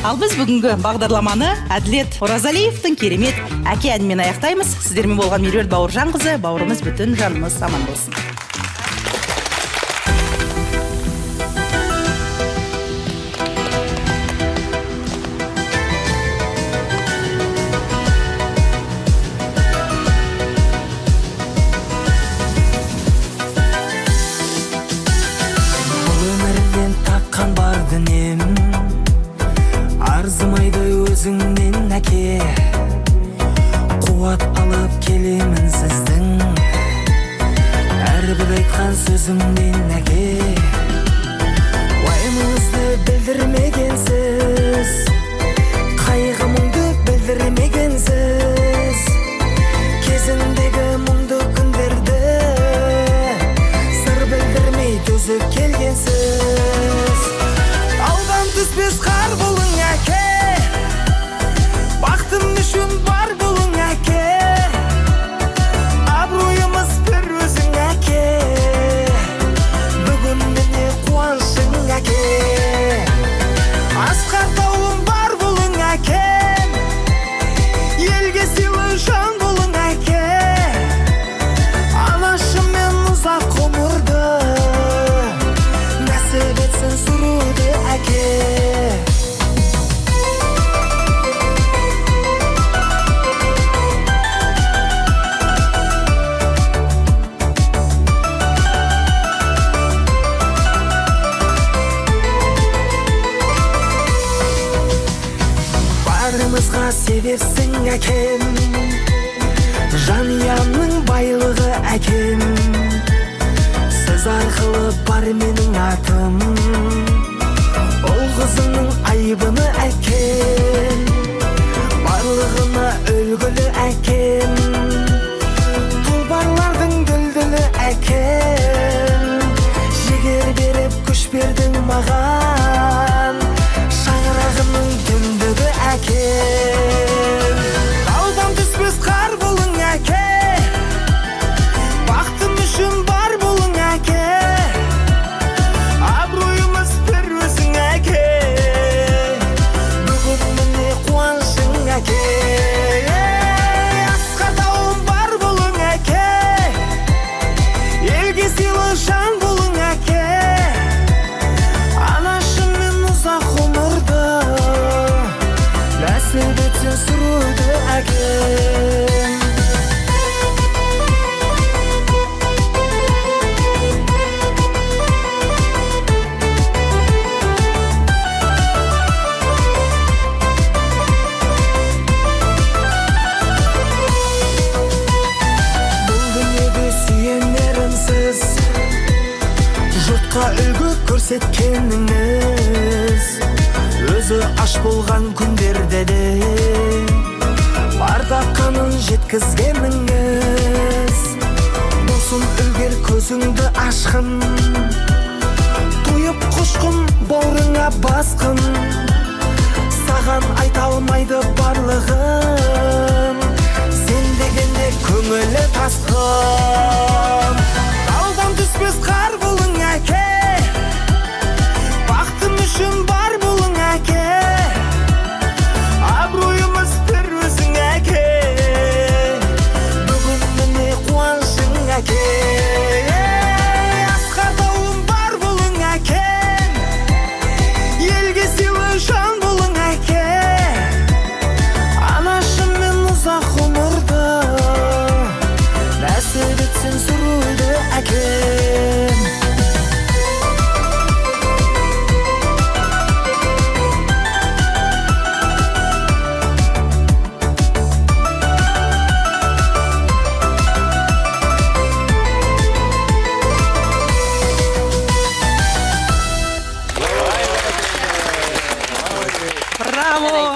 Ал біз бүгінгі бағдарламаны Әділет Оразалиевтің керемет әке әнімен аяқтаймыз. Сіздермен болған Меруерт Бауыржанқызы, бауырымыз бүтін жанымыз аман болсын. Арзымайды өзіңнен әке, қуат алып келемін сіздің әрбір айтқан сөзіңнен әке. Уайымыңызды білдірмегенсіз, қайғымыңды білдірмегенсіз, кезіндегі мұңды күндерді сыр білдірмей төзіп келгенсіз. Алдан түспес қар болың әке, бақытым үшін бар болың әке, абыройымыз бір өзің әке, бүгін міне қуанышың әке. Асқар тауым бар болың әке, елге сыйлы жан болың әке, анашыммен ұзақ ғұмырды нәсіп етсін сүруді әке. Барымызға себепсің әкем, жанұямның байлығы әкем, сіз арқылы бар менің атым, ол қызыңның айбыны әкем, барлығына үлгілі әкем, тұлпарлардың дүлдүлі әкем, жігер беріп күш бердің маған, шаңырағымның түндігі әкем. Таудан түспес қар болың әке, бақытым үшін бар болың әке, абыройымыз бір өзің әке, бүгін міне қуанышың әке. Асқар тауым бар болың әке, елге сыйлы жан болың әке, анашыммен ұзақ ғұмырды нәсіп етсін сүруді әкем. Бұл дүниеде сүйенерімсіз, жұртқа үлгі көрсеткеніңіз, өзі аш болған күндерде де бар тапқанын жеткізгеніңіз, досым үлгер көзіңді ашқын, туып құшқын бауырыңа басқын, саған айта алмайды барлығын, сен дегенде көңілі тасқын. Таудан түспес қар болың әке, бақытым үшін бар болың әке, абыройымыз бір өзің әке, бүгін міне қуанышың әке. Асқар тауым бар болың әке, елге сыйлы жан болың әке, анашыммен ұзақ ғұмырды нәсіп етсін сүруді әкем. Браво!